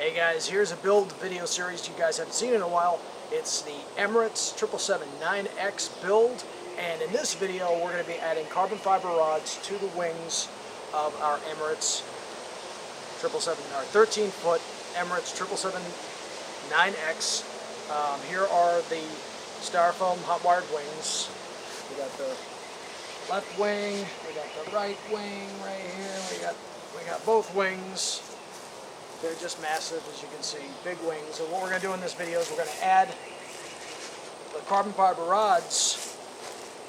Hey guys, here's a build video series you guys haven't seen in a while. It's the Emirates 777-9X build, and in this video we're going to be adding carbon fiber rods to the wings of our Emirates 777, our 13-foot Emirates 777-9X. Here are the styrofoam hot-wired wings. We got the left wing, we got the right wing right here. We got both wings. They're just massive, as you can see, big wings. And what we're going to do in this video is we're going to add the carbon fiber rods,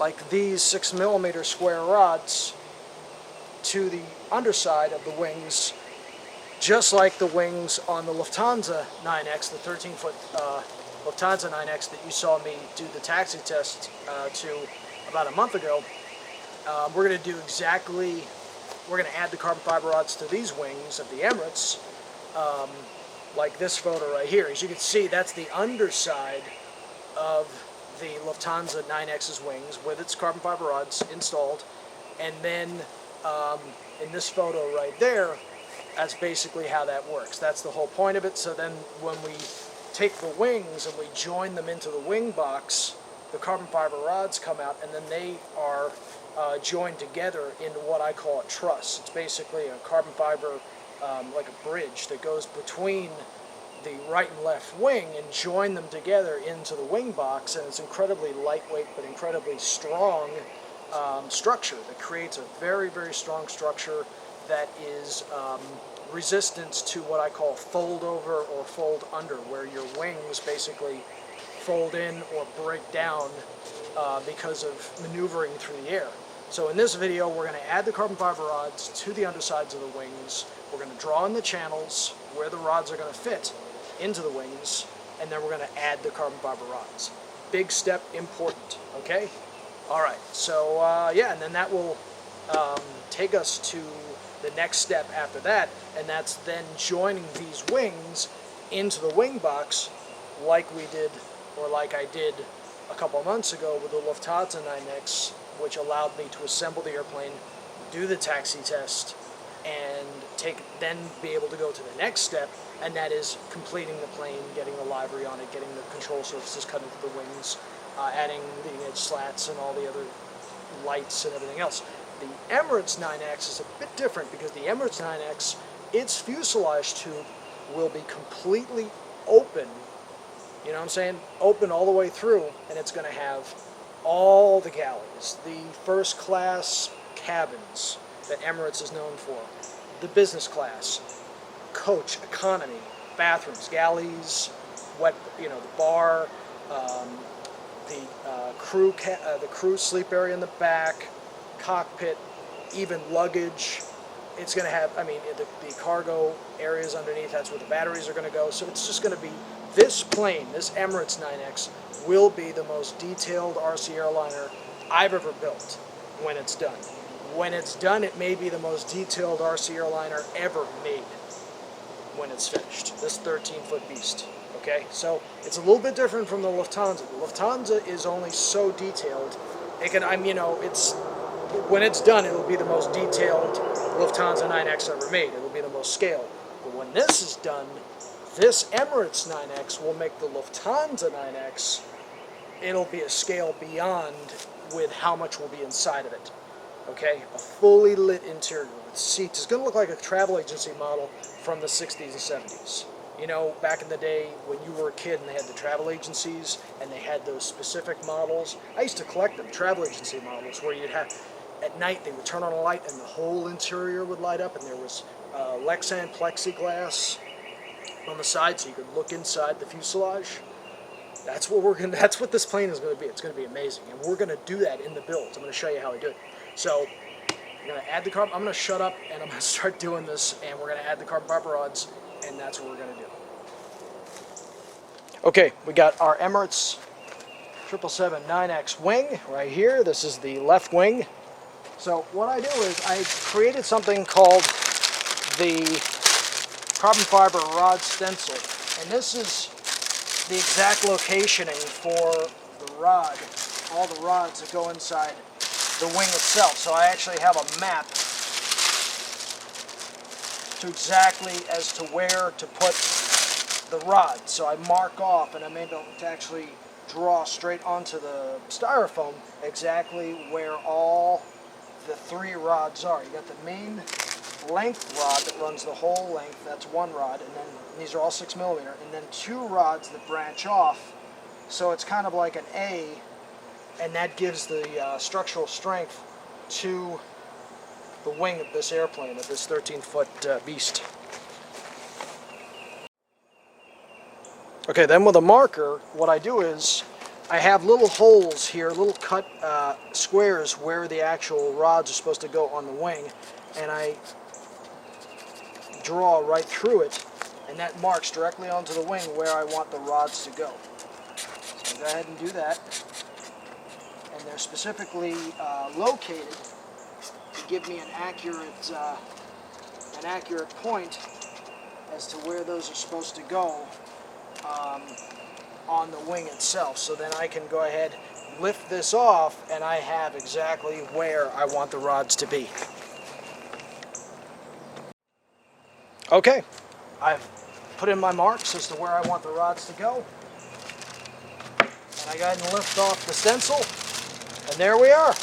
like these 6mm square rods, to the underside of the wings, just like the wings on the Lufthansa 9X, the 13-foot Lufthansa 9X that you saw me do the taxi test to about a month ago. We're going to do exactly, we're going to add the carbon fiber rods to these wings of the Emirates, like this photo right here. As you can see, that's the underside of the Lufthansa 9X's wings with its carbon fiber rods installed. And then in this photo right there, that's basically how that works. That's the whole point of it. So then when we take the wings and we join them into the wing box, the carbon fiber rods come out, and then they are joined together into what I call a truss. It's basically a carbon fiber, like a bridge that goes between the right and left wing and join them together into the wing box, and it's incredibly lightweight but incredibly strong structure that creates a very, very strong structure that is resistant to what I call fold over or fold under, where your wings basically fold in or break down because of maneuvering through the air. So in this video, we're going to add the carbon fiber rods to the undersides of the wings. We're going to draw in the channels where the rods are going to fit into the wings, and then we're going to add the carbon fiber rods. Big step, important, okay? All right, so yeah, and then that will take us to the next step after that, and that's then joining these wings into the wing box like we did, or like I did a couple of months ago with the Lufthansa 9X, which allowed me to assemble the airplane, do the taxi test, and then be able to go to the next step, and that is completing the plane, getting the livery on it, getting the control surfaces cut into the wings, adding leading edge slats and all the other lights and everything else. The Emirates 9X is a bit different because the Emirates 9X, its fuselage tube will be completely open. You know what I'm saying? Open all the way through, and it's going to have all the galleys, the first class cabins that Emirates is known for, the business class, coach, economy, bathrooms, galleys, the bar, the crew sleep area in the back, cockpit, even luggage. It's going to have, the cargo areas underneath, that's where the batteries are going to go. So it's just going to be, this plane, this Emirates 9X, will be the most detailed RC Airliner I've ever built when it's done. When it's done, it may be the most detailed RC Airliner ever made when it's finished. This 13-foot beast. Okay, so it's a little bit different from the Lufthansa. The Lufthansa is only so detailed. It can, when it's done, it'll be the most detailed Lufthansa 9X ever made. It'll be the most scaled. But when this is done, this Emirates 9X will make the Lufthansa 9X. It'll be a scale beyond with how much will be inside of it. Okay, a fully lit interior with seats. It's going to look like a travel agency model from the 60s and 70s. You know, back in the day when you were a kid and they had the travel agencies and they had those specific models. I used to collect them, travel agency models, where you'd have, at night they would turn on a light and the whole interior would light up, and there was Lexan plexiglass on the side so you could look inside the fuselage. That's what this plane is going to be. It's going to be amazing, and we're going to do that in the build. I'm going to show you how we do it. So I'm going to add the carbon. I'm going to shut up and I'm going to start doing this, and we're going to add the carbon fiber rods, and that's what we're going to do. Okay, we got our Emirates 777-9X wing right here. This is the left wing. So what I do is I created something called the carbon fiber rod stencil, and this is the exact locationing for the rod, all the rods that go inside the wing itself. So I actually have a map to exactly as to where to put the rod. So I mark off, and I'm able to actually draw straight onto the styrofoam exactly where all the 3 rods are. You got the main length rod that runs the whole length, that's 1 rod, and then these are all 6mm, and then 2 rods that branch off, so it's kind of like an A, and that gives the structural strength to the wing of this airplane, of this 13-foot beast. Okay, then with a marker, what I do is I have little holes here, little cut squares where the actual rods are supposed to go on the wing, and I draw right through it, and that marks directly onto the wing where I want the rods to go. So go ahead and do that. And they're specifically located to give me an accurate point as to where those are supposed to go on the wing itself. So then I can go ahead, lift this off, and I have exactly where I want the rods to be. Okay, I've put in my marks as to where I want the rods to go. And I go ahead and lift off the stencil, and there we are.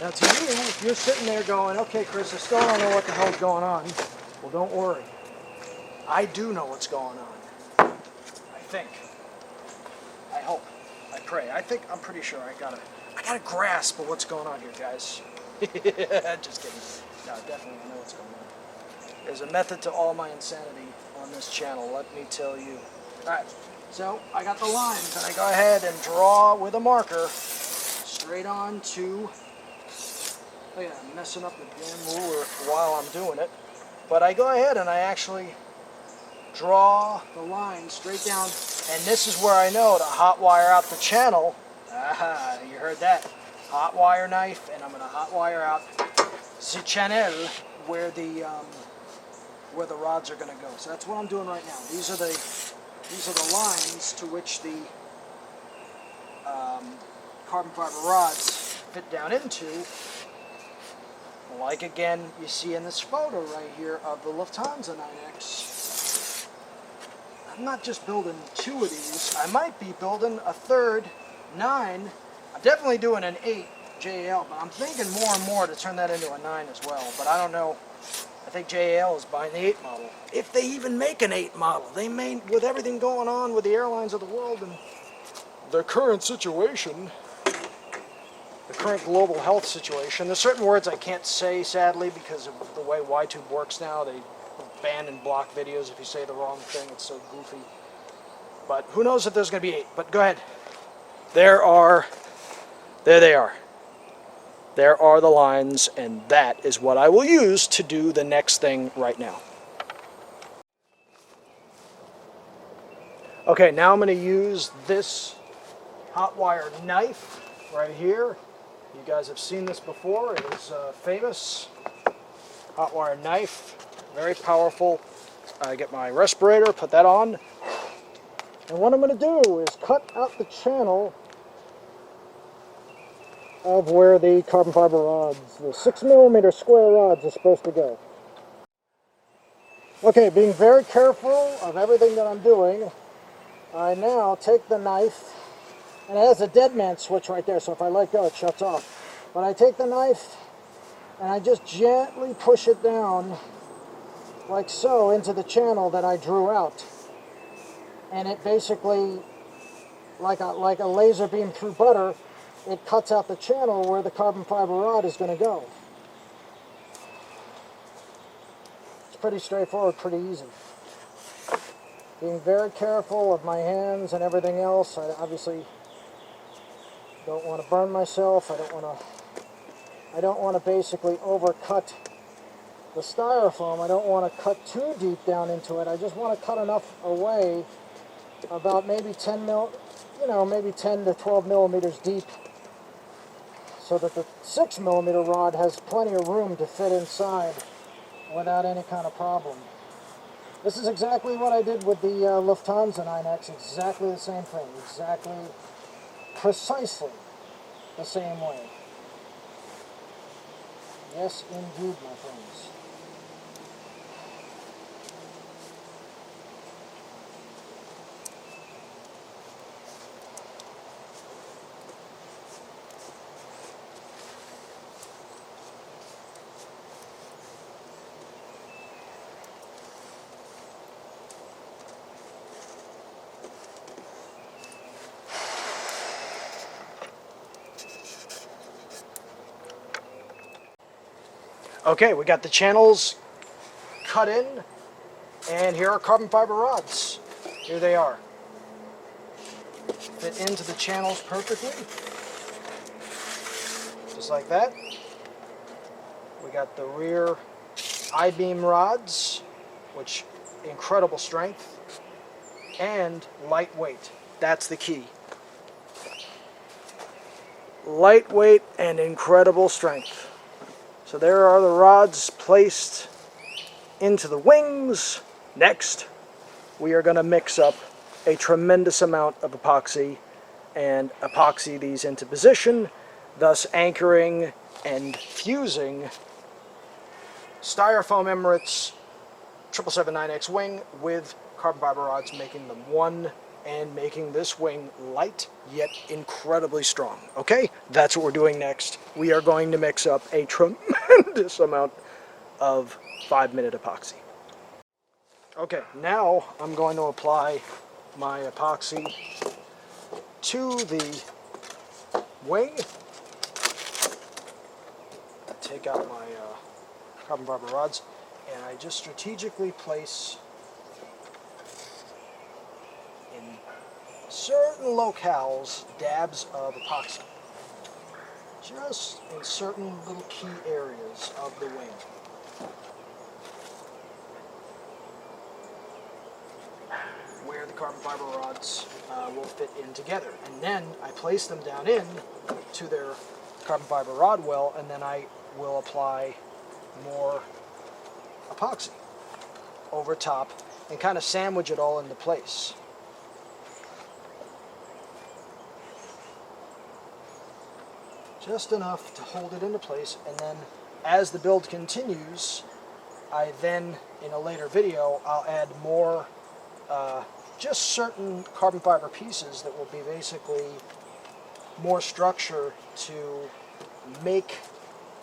Now to you, if you're sitting there going, okay Chris, I still don't know what the hell's going on. Well, don't worry. I do know what's going on. I think. I hope. I pray. I'm pretty sure I got a grasp of what's going on here, guys. Just kidding. No, definitely I know what's going on. There's a method to all my insanity on this channel, let me tell you. Alright, so I got the lines, and I go ahead and draw with a marker straight on to... Oh yeah, I'm messing up the damn ruler while I'm doing it. But I go ahead and I actually draw the line straight down, and this is where I know to hot wire out the channel. Aha, you heard that. Hot wire knife, and I'm going to hot wire out the channel where the rods are going to go. So that's what I'm doing right now. These are the lines to which the carbon fiber rods fit down into. Like again, you see in this photo right here of the Lufthansa 9X. I'm not just building 2 of these. I might be building a third 9. I'm definitely doing an 8 JAL, but I'm thinking more and more to turn that into a 9 as well. But I don't know. I think JAL is buying the 8 model. If they even make an 8 model. They may, with everything going on with the airlines of the world and their current situation, the current global health situation. There's certain words I can't say, sadly, because of the way YTube works now. They ban and block videos if you say the wrong thing. It's so goofy. But who knows if there's going to be 8. But go ahead. There they are. There are the lines, and that is what I will use to do the next thing right now. Okay, now I'm going to use this hot wire knife right here. You guys have seen this before. It is famous. Hot wire knife. Very powerful. I get my respirator, put that on. And what I'm going to do is cut out the channel of where the carbon fiber rods, the 6mm square rods, are supposed to go. Okay, being very careful of everything that I'm doing, I now take the knife, and it has a dead man switch right there, so if I let go it shuts off. But I take the knife and I just gently push it down like so into the channel that I drew out. And it basically, like a laser beam through butter, it cuts out the channel where the carbon fiber rod is going to go. It's pretty straightforward, pretty easy. Being very careful of my hands and everything else. I obviously don't want to burn myself. I don't want to basically overcut the styrofoam. I don't want to cut too deep down into it. I just want to cut enough away, about maybe 10 to 12 millimeters deep, so that the 6mm rod has plenty of room to fit inside without any kind of problem. This is exactly what I did with the Lufthansa 9X, exactly the same thing, exactly, precisely the same way. Yes, indeed, my friends. Okay, we got the channels cut in, and here are carbon fiber rods. Here they are. Fit into the channels perfectly, just like that. We got the rear I-beam rods, which incredible strength, and lightweight. That's the key. Lightweight and incredible strength. So there are the rods placed into the wings. Next, we are going to mix up a tremendous amount of epoxy and epoxy these into position, thus anchoring and fusing Styrofoam Emirates 777-9X wing with carbon fiber rods, making them one and making this wing light yet incredibly strong. Okay, that's what we're doing next. We are going to mix up a tremendous amount of 5-minute epoxy. Okay, now I'm going to apply my epoxy to the wing. Take out my carbon fiber rods, and I just strategically place in certain locales dabs of epoxy, just in certain little key areas of the wing. Where the carbon fiber rods will fit in together. And then I place them down in to their carbon fiber rod well, and then I will apply more epoxy over top and kind of sandwich it all into place. Just enough to hold it into place, and then as the build continues, I then, in a later video, I'll add more just certain carbon fiber pieces that will be basically more structure to make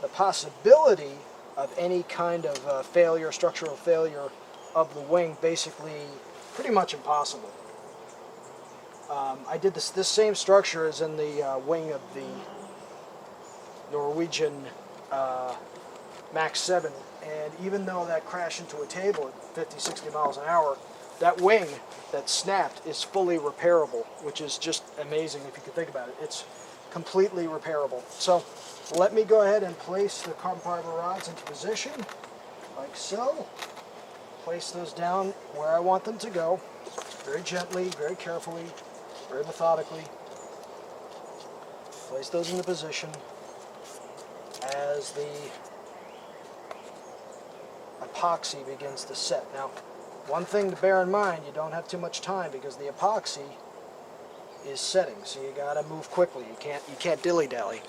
the possibility of any kind of failure, structural failure of the wing, basically pretty much impossible. I did this same structure as in the wing of the Norwegian Max 7, and even though that crashed into a table at 50-60 miles an hour, that wing that snapped is fully repairable, which is just amazing if you could think about it. It's completely repairable. So let me go ahead and place the carbon fiber rods into position, like so. Place those down where I want them to go, very gently, very carefully, very methodically. Place those into position as the epoxy begins to set. Now, one thing to bear in mind, you don't have too much time because the epoxy is setting, so you gotta move quickly. You can't dilly-dally.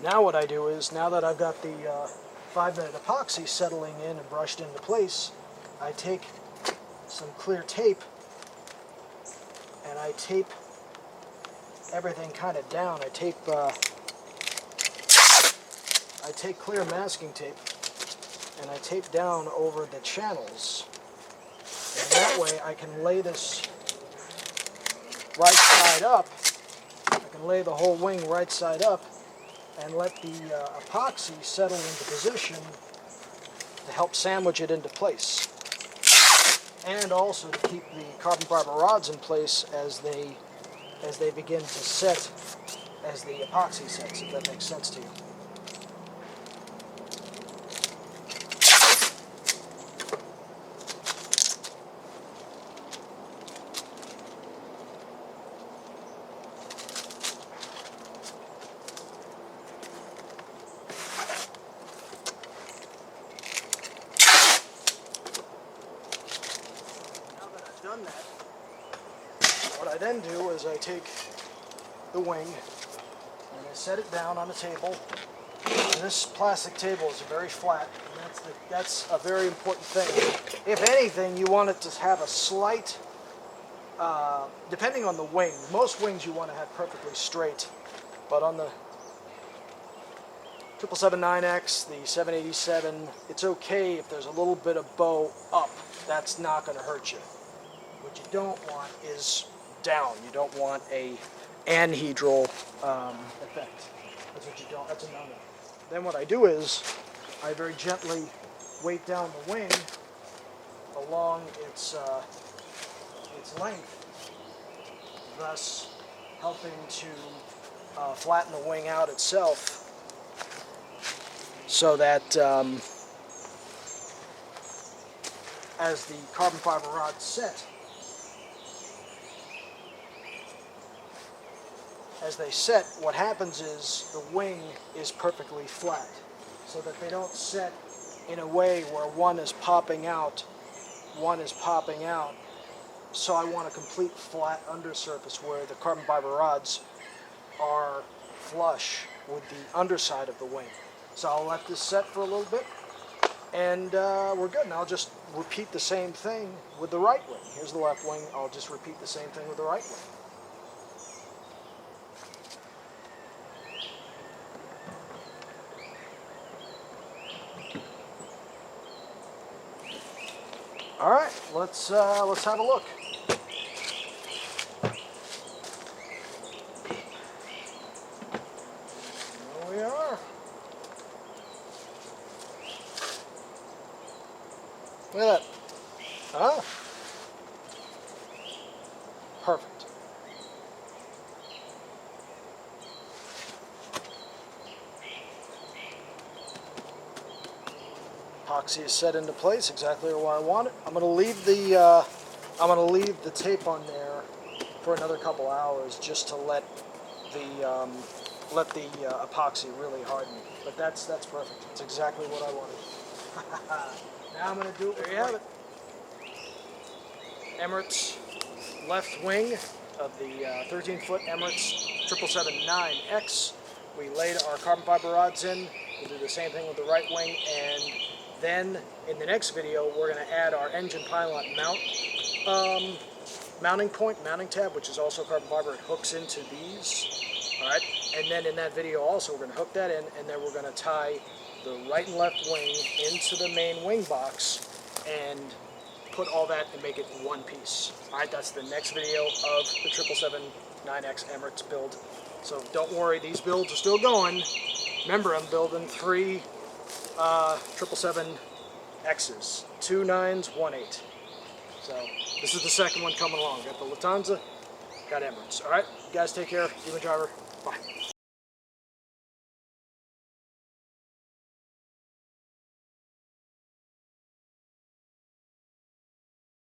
Now what I do is, now that I've got the 5-minute epoxy settling in and brushed into place, I take some clear tape and I tape everything kind of down. I take clear masking tape and I tape down over the channels, and that way I can lay this right side up. I can lay the whole wing right side up and let the epoxy settle into position to help sandwich it into place, and also to keep the carbon fiber rods in place as they begin to set, as the epoxy sets, if that makes sense to you. Done that, what I then do is I take the wing and I set it down on a table. And this plastic table is very flat, and that's a very important thing. If anything, you want it to have a slight, depending on the wing, most wings you want to have perfectly straight, but on the 777-9X, the 787, it's okay if there's a little bit of bow up. That's not going to hurt you. What you don't want is down. You don't want a anhedral effect. That's what you don't, that's a no-no. Then what I do is, I very gently weight down the wing along its length, thus helping to flatten the wing out itself, so that as the carbon fiber rods set, what happens is the wing is perfectly flat, so that they don't set in a way where one is popping out. So I want a complete flat undersurface where the carbon fiber rods are flush with the underside of the wing. So I'll let this set for a little bit, and we're good. And I'll just repeat the same thing with the right wing. Here's the left wing. I'll just repeat the same thing with the right wing. All right, let's have a look. Here we are. Look at that. Ah. Perfect. Epoxy is set into place exactly where I want it. I'm going to leave the tape on there for another couple hours just to let the epoxy really harden. But that's perfect. That's exactly what I wanted. Now I'm going to do it. There you have it. Emirates left wing of the 13-foot Emirates 777-9X. We laid our carbon fiber rods in. We'll do the same thing with the right wing, and then in the next video we're going to add our engine pylon mounting tab, which is also carbon fiber. It hooks into these. Alright, and then in that video also we're going to hook that in, and then we're going to tie the right and left wing into the main wing box and put all that and make it one piece. Alright, that's the next video of the 777-9X Emirates build. So don't worry, these builds are still going. Remember, I'm building 3 777Xs, 2 9s, 1 8. So this is the second one coming along. Got the Lufthansa, got Emirates. Alright, you guys take care. DemonDriver. Bye.